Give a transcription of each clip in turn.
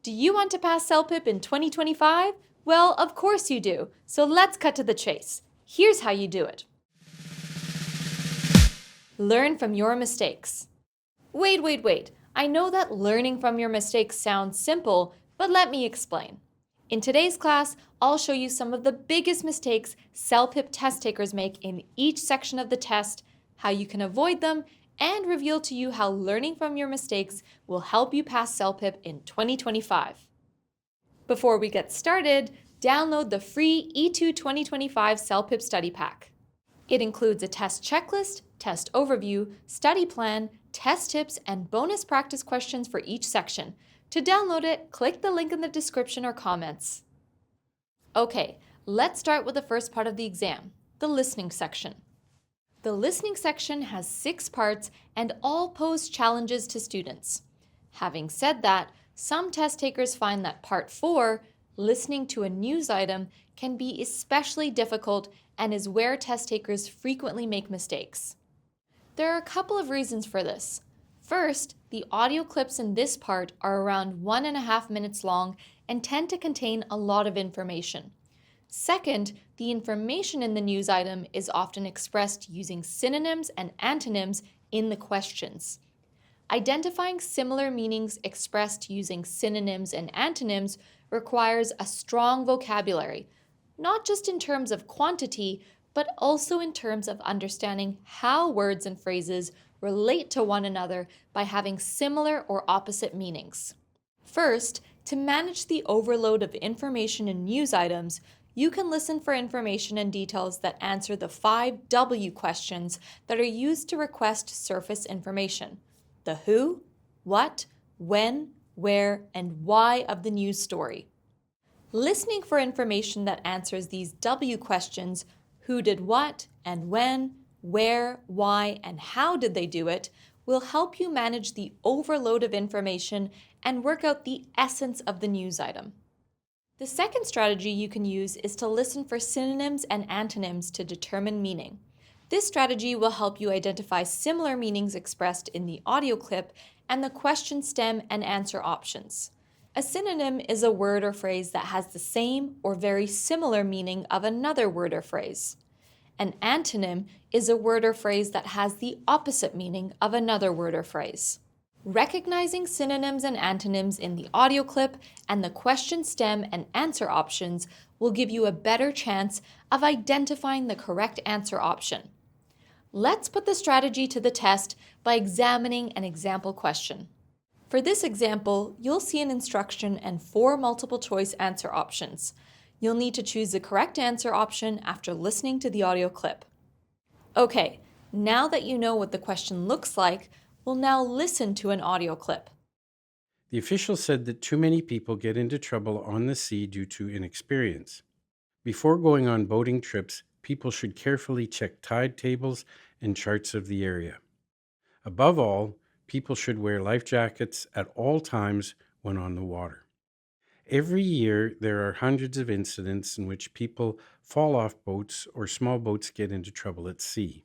Do you want to pass CELPIP in 2025? Well, of course you do. So let's cut to the chase. Here's how you do it. Learn from your mistakes. Wait. I know that learning from your mistakes sounds simple, but let me explain. In today's class, I'll show you some of the biggest mistakes CELPIP test takers make in each section of the test, how you can avoid them, and reveal to you how learning from your mistakes will help you pass CELPIP in 2025. Before we get started, download the free E2 2025 CELPIP study pack. It includes a test checklist, test overview, study plan, test tips, and bonus practice questions for each section. To download it, click the link in the description or comments. Okay, let's start with the first part of the exam, the listening section. The listening section has 6 parts and all pose challenges to students. Having said that, some test takers find that part 4, listening to a news item, can be especially difficult and is where test takers frequently make mistakes. There are a couple of reasons for this. First, the audio clips in this part are around 1.5 minutes long and tend to contain a lot of information. Second, the information in the news item is often expressed using synonyms and antonyms in the questions. Identifying similar meanings expressed using synonyms and antonyms requires a strong vocabulary, not just in terms of quantity, but also in terms of understanding how words and phrases relate to one another by having similar or opposite meanings. First, to manage the overload of information in news items, you can listen for information and details that answer the 5 W questions that are used to request surface information: the who, what, when, where, and why of the news story. Listening for information that answers these W questions, who did what and when, where, why, and how did they do it, will help you manage the overload of information and work out the essence of the news item. The second strategy you can use is to listen for synonyms and antonyms to determine meaning. This strategy will help you identify similar meanings expressed in the audio clip and the question stem and answer options. A synonym is a word or phrase that has the same or very similar meaning of another word or phrase. An antonym is a word or phrase that has the opposite meaning of another word or phrase. Recognizing synonyms and antonyms in the audio clip and the question stem and answer options will give you a better chance of identifying the correct answer option. Let's put the strategy to the test by examining an example question. For this example, you'll see an instruction and 4 multiple choice answer options. You'll need to choose the correct answer option after listening to the audio clip. Okay, now that you know what the question looks like, we'll now listen to an audio clip. The official said that too many people get into trouble on the sea due to inexperience. Before going on boating trips, people should carefully check tide tables and charts of the area. Above all, people should wear life jackets at all times when on the water. Every year, there are hundreds of incidents in which people fall off boats or small boats get into trouble at sea.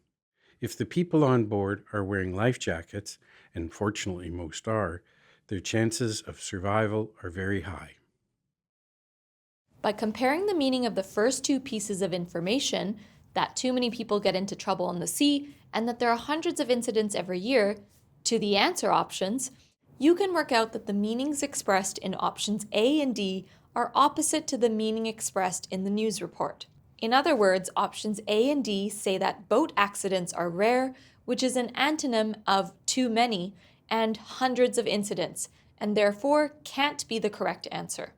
If the people on board are wearing life jackets, and fortunately most are, their chances of survival are very high. By comparing the meaning of the first 2 pieces of information, that too many people get into trouble on the sea and that there are hundreds of incidents every year, to the answer options, you can work out that the meanings expressed in options A and D are opposite to the meaning expressed in the news report. In other words, options A and D say that boat accidents are rare, which is an antonym of too many, and hundreds of incidents, and therefore can't be the correct answer.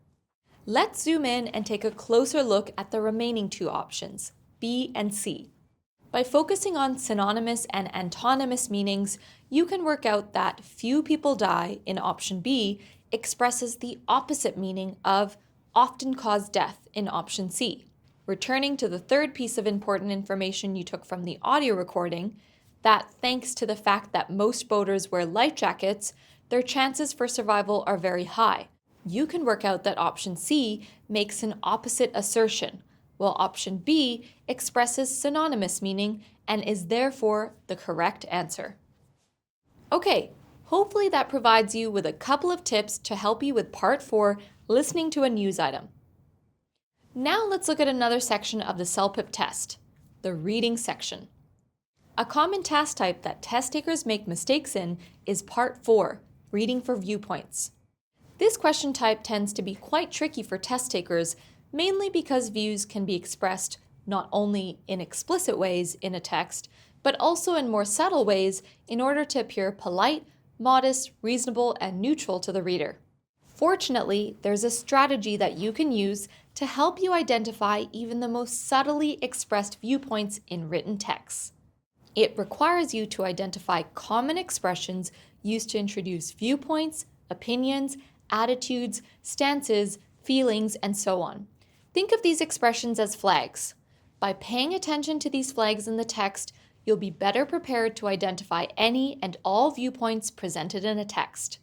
Let's zoom in and take a closer look at the remaining 2 options, B and C. By focusing on synonymous and antonymous meanings, you can work out that few people die in option B expresses the opposite meaning of often cause death in option C. Returning to the third piece of important information you took from the audio recording, that thanks to the fact that most boaters wear life jackets, their chances for survival are very high. You can work out that option C makes an opposite assertion, while option B expresses synonymous meaning and is therefore the correct answer. Okay, Hopefully that provides you with a couple of tips to help you with Part 4, listening to a news item. Now let's look at another section of the CELPIP test, the reading section. A common task type that test takers make mistakes in is Part 4, reading for viewpoints. This question type tends to be quite tricky for test takers, mainly because views can be expressed not only in explicit ways in a text, but also in more subtle ways in order to appear polite, modest, reasonable, and neutral to the reader. Fortunately, there's a strategy that you can use to help you identify even the most subtly expressed viewpoints in written texts. It requires you to identify common expressions used to introduce viewpoints, opinions, attitudes, stances, feelings, and so on. Think of these expressions as flags. By paying attention to these flags in the text, you'll be better prepared to identify any and all viewpoints presented in a text.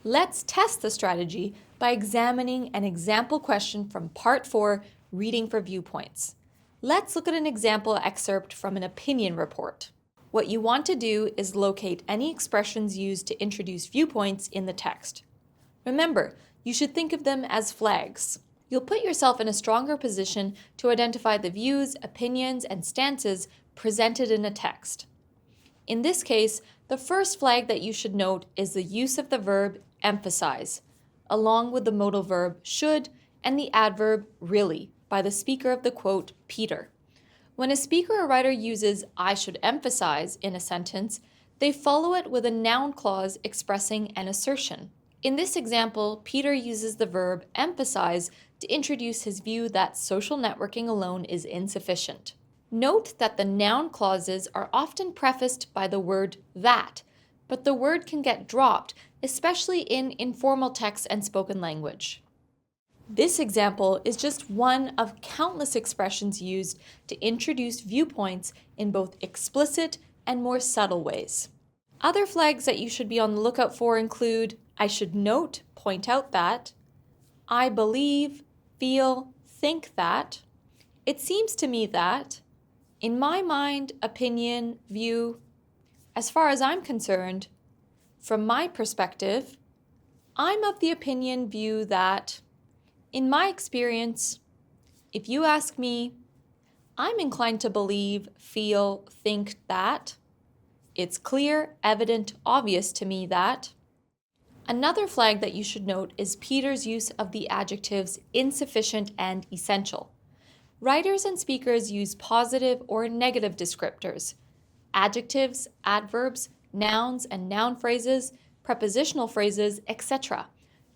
Let's test the strategy by examining an example question from Part 4, Reading for Viewpoints. Let's look at an example excerpt from an opinion report. What you want to do is locate any expressions used to introduce viewpoints in the text. Remember, you should think of them as flags. You'll put yourself in a stronger position to identify the views, opinions, and stances presented in a text. In this case, the first flag that you should note is the use of the verb emphasize, along with the modal verb should and the adverb really by the speaker of the quote, Peter. When a speaker or writer uses I should emphasize in a sentence, they follow it with a noun clause expressing an assertion. In this example, Peter uses the verb emphasize to introduce his view that social networking alone is insufficient. Note that the noun clauses are often prefaced by the word that, but the word can get dropped, especially in informal text and spoken language. This example is just one of countless expressions used to introduce viewpoints in both explicit and more subtle ways. Other flags that you should be on the lookout for include I should note, point out that, I believe, feel, think that, it seems to me that, in my mind, opinion, view, as far as I'm concerned, from my perspective, I'm of the opinion, view that, in my experience, if you ask me, I'm inclined to believe, feel, think that, it's clear, evident, obvious to me that. Another flag that you should note is Peter's use of the adjectives insufficient and essential. Writers and speakers use positive or negative descriptors, adjectives, adverbs, nouns and noun phrases, prepositional phrases, etc.,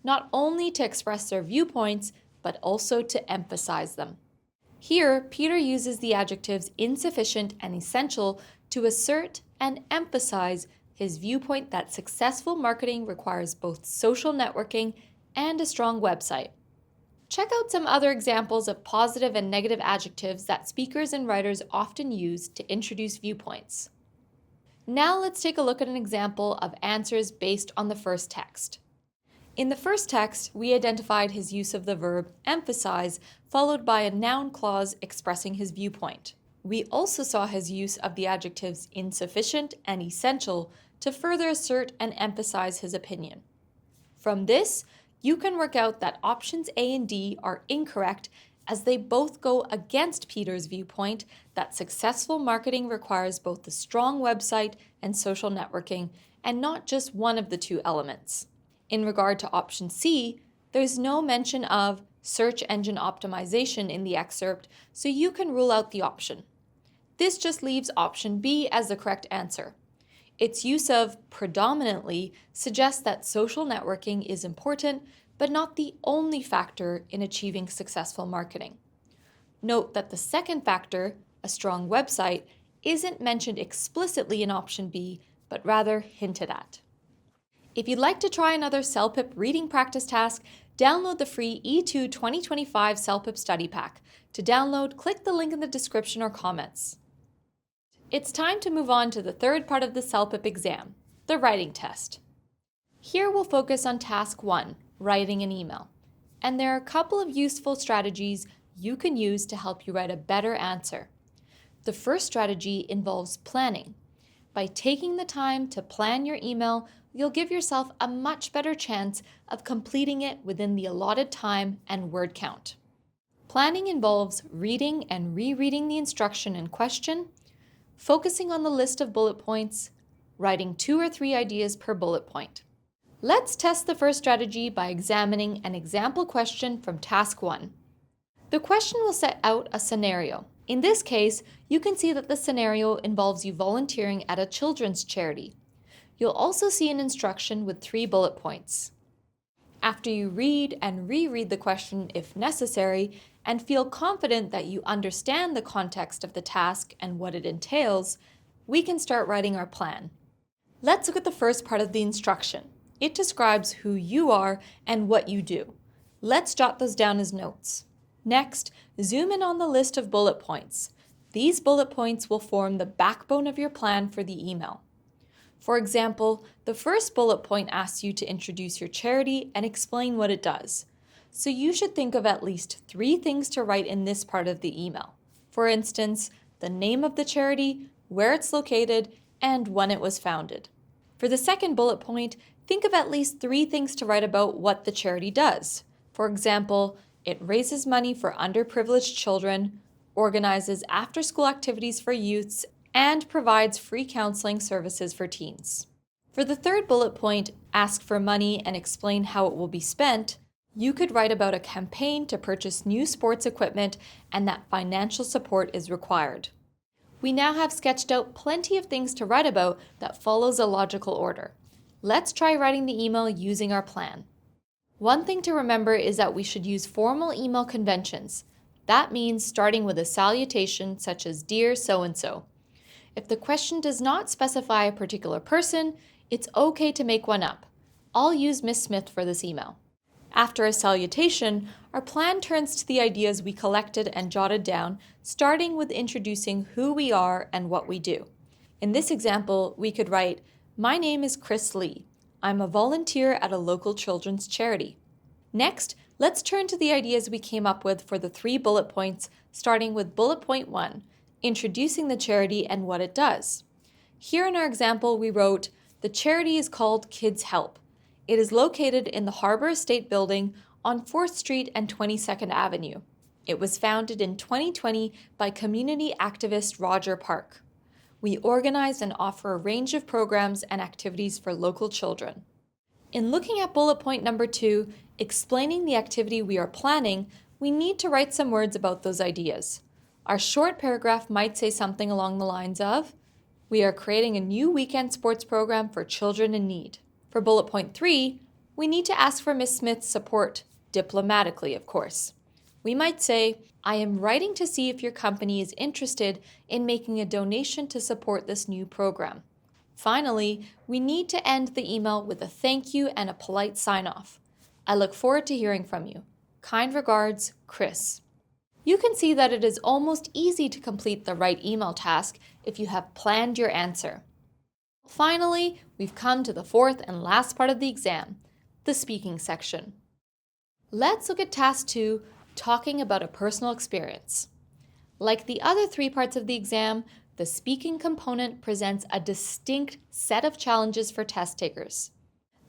not only to express their viewpoints, but also to emphasize them. Here, Peter uses the adjectives insufficient and essential to assert and emphasize his viewpoint that successful marketing requires both social networking and a strong website. Check out some other examples of positive and negative adjectives that speakers and writers often use to introduce viewpoints. Now let's take a look at an example of answers based on the first text. In the first text, we identified his use of the verb emphasize, followed by a noun clause expressing his viewpoint. We also saw his use of the adjectives insufficient and essential to further assert and emphasize his opinion. From this, you can work out that options A and D are incorrect as they both go against Peter's viewpoint that successful marketing requires both a strong website and social networking, and not just one of the two elements. In regard to option C, there's no mention of search engine optimization in the excerpt, so you can rule out the option. This just leaves option B as the correct answer. Its use of predominantly suggests that social networking is important, but not the only factor in achieving successful marketing. Note that the second factor, a strong website, isn't mentioned explicitly in option B, but rather hinted at. If you'd like to try another CELPIP reading practice task, download the free E2 2025 CELPIP Study Pack. To download, click the link in the description or comments. It's time to move on to the third part of the CELPIP exam, the writing test. Here we'll focus on task 1, writing an email. And there are a couple of useful strategies you can use to help you write a better answer. The first strategy involves planning. By taking the time to plan your email, you'll give yourself a much better chance of completing it within the allotted time and word count. Planning involves reading and rereading the instruction in question, focusing on the list of bullet points, writing 2 or 3 ideas per bullet point. Let's test the first strategy by examining an example question from Task 1. The question will set out a scenario. In this case, you can see that the scenario involves you volunteering at a children's charity. You'll also see an instruction with 3 bullet points. After you read and reread the question if necessary, and feel confident that you understand the context of the task and what it entails, we can start writing our plan. Let's look at the first part of the instruction. It describes who you are and what you do. Let's jot those down as notes. Next, zoom in on the list of bullet points. These bullet points will form the backbone of your plan for the email. For example, the first bullet point asks you to introduce your charity and explain what it does. So you should think of at least 3 things to write in this part of the email. For instance, the name of the charity, where it's located, and when it was founded. For the second bullet point, think of at least 3 things to write about what the charity does. For example, it raises money for underprivileged children, organizes after-school activities for youths, and provides free counseling services for teens. For the third bullet point, ask for money and explain how it will be spent, you could write about a campaign to purchase new sports equipment and that financial support is required. We now have sketched out plenty of things to write about that follows a logical order. Let's try writing the email using our plan. One thing to remember is that we should use formal email conventions. That means starting with a salutation such as "Dear so-and-so." If the question does not specify a particular person, it's okay to make one up. I'll use Miss Smith for this email. After a salutation, our plan turns to the ideas we collected and jotted down, starting with introducing who we are and what we do. In this example, we could write, "My name is Chris Lee. I'm a volunteer at a local children's charity." Next, let's turn to the ideas we came up with for the 3 bullet points, starting with bullet point 1, introducing the charity and what it does. Here in our example, we wrote, "The charity is called Kids Help. It is located in the Harbor Estate Building on 4th Street and 22nd Avenue. It was founded in 2020 by community activist Roger Park. We organize and offer a range of programs and activities for local children." In looking at bullet point number 2, explaining the activity we are planning, we need to write some words about those ideas. Our short paragraph might say something along the lines of, "We are creating a new weekend sports program for children in need." For bullet point 3, we need to ask for Ms. Smith's support, diplomatically, of course. We might say, "I am writing to see if your company is interested in making a donation to support this new program." Finally, we need to end the email with a thank you and a polite sign-off. I look forward to hearing from you. Kind regards, Chris. You can see that it is almost easy to complete the right email task if you have planned your answer. Finally, we've come to the 4th and last part of the exam, the speaking section. Let's look at Task 2, talking about a personal experience. Like the other 3 parts of the exam, the speaking component presents a distinct set of challenges for test takers.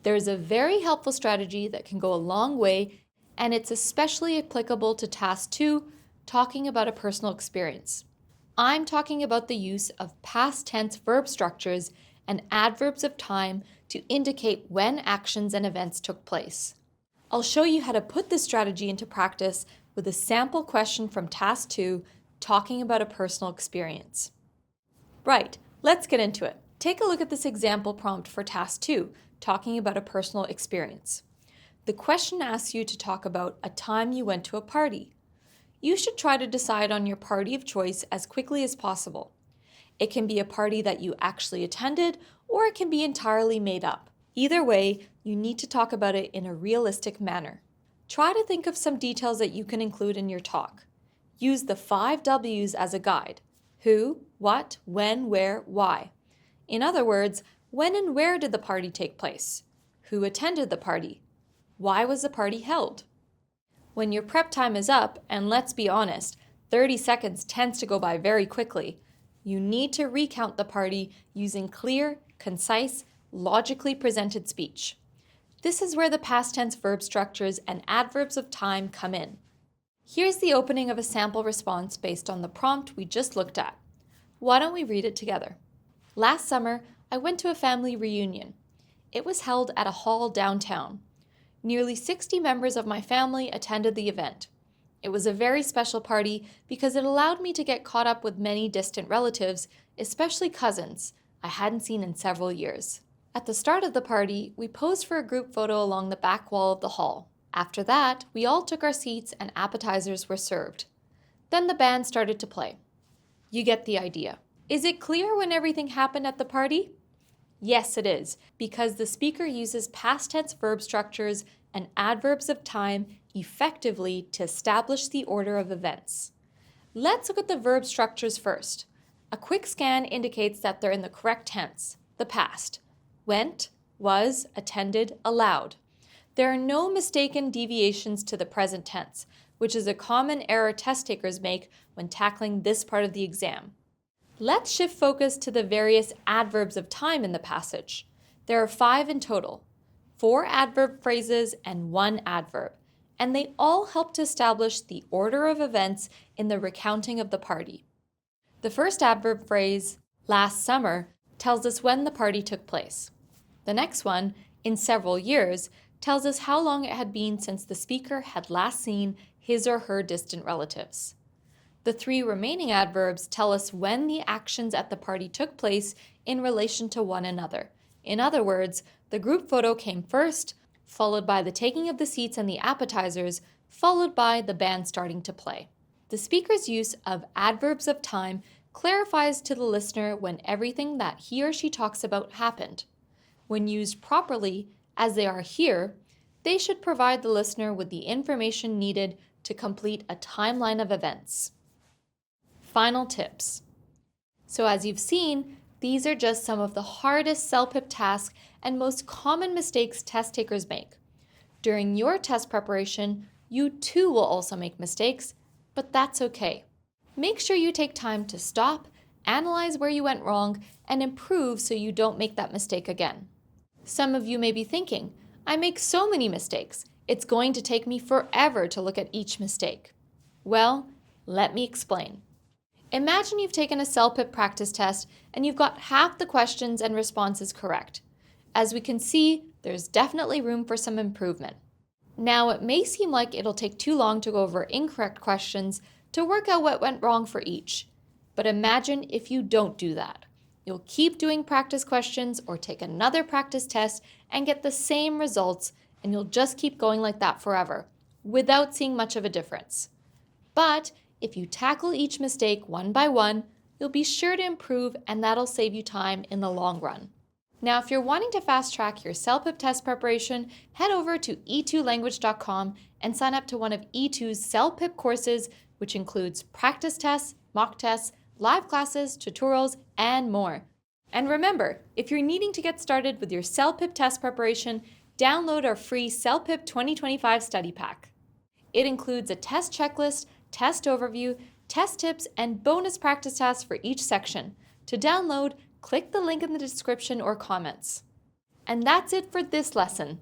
There is a very helpful strategy that can go a long way, and it's especially applicable to Task 2, talking about a personal experience. I'm talking about the use of past tense verb structures and adverbs of time to indicate when actions and events took place. I'll show you how to put this strategy into practice with a sample question from Task 2, talking about a personal experience. Right, let's get into it. Take a look at this example prompt for Task 2, talking about a personal experience. The question asks you to talk about a time you went to a party. You should try to decide on your party of choice as quickly as possible. It can be a party that you actually attended, or it can be entirely made up. Either way, you need to talk about it in a realistic manner. Try to think of some details that you can include in your talk. Use the 5 W's as a guide. Who, what, when, where, why. In other words, when and where did the party take place? Who attended the party? Why was the party held? When your prep time is up, and let's be honest, 30 seconds tends to go by very quickly, You need to recount the party using clear, concise, logically presented speech. This is where the past tense verb structures and adverbs of time come in. Here's the opening of a sample response based on the prompt we just looked at. Why don't we read it together? Last summer, I went to a family reunion. It was held at a hall downtown. Nearly 60 members of my family attended the event. It was a very special party because it allowed me to get caught up with many distant relatives, especially cousins I hadn't seen in several years. At the start of the party, we posed for a group photo along the back wall of the hall. After that, we all took our seats and appetizers were served. Then the band started to play. You get the idea. Is it clear when everything happened at the party? Yes, it is, because the speaker uses past tense verb structures and adverbs of time effectively to establish the order of events. Let's look at the verb structures first. A quick scan indicates that they're in the correct tense, the past. Went, was, attended, allowed. There are no mistaken deviations to the present tense, which is a common error test takers make when tackling this part of the exam. Let's shift focus to the various adverbs of time in the passage. There are 5 in total, 4 adverb phrases and 1 adverb, and they all help to establish the order of events in the recounting of the party. The first adverb phrase, last summer, tells us when the party took place. The next one, in several years, tells us how long it had been since the speaker had last seen his or her distant relatives. The 3 remaining adverbs tell us when the actions at the party took place in relation to one another. In other words, the group photo came first, followed by the taking of the seats and the appetizers, followed by the band starting to play. The speaker's use of adverbs of time clarifies to the listener when everything that he or she talks about happened. When used properly, as they are here, they should provide the listener with the information needed to complete a timeline of events. Final tips. So as you've seen, these are just some of the hardest CELPIP tasks and most common mistakes test takers make. During your test preparation, you too will also make mistakes, but that's okay. Make sure you take time to stop, analyze where you went wrong, and improve so you don't make that mistake again. Some of you may be thinking, I make so many mistakes, it's going to take me forever to look at each mistake. Well, let me explain. Imagine you've taken a CELPIP practice test and you've got half the questions and responses correct. As we can see, there's definitely room for some improvement. Now, it may seem like it'll take too long to go over incorrect questions to work out what went wrong for each. But imagine if you don't do that. You'll keep doing practice questions or take another practice test and get the same results, and you'll just keep going like that forever, without seeing much of a difference. But if you tackle each mistake one by one, you'll be sure to improve, and that'll save you time in the long run. Now, if you're wanting to fast track your CELPIP test preparation, head over to e2language.com and sign up to one of E2's CELPIP courses, which includes practice tests, mock tests, live classes, tutorials, and more. And remember, if you're needing to get started with your CELPIP test preparation, download our free CELPIP 2025 study pack. It includes a test checklist, test overview, test tips, and bonus practice tasks for each section. To download, click the link in the description or comments. And that's it for this lesson.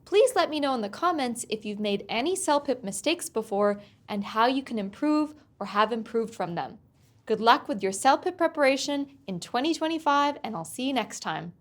Please let me know in the comments if you've made any CELPIP mistakes before and how you can improve or have improved from them. Good luck with your CELPIP preparation in 2025, and I'll see you next time.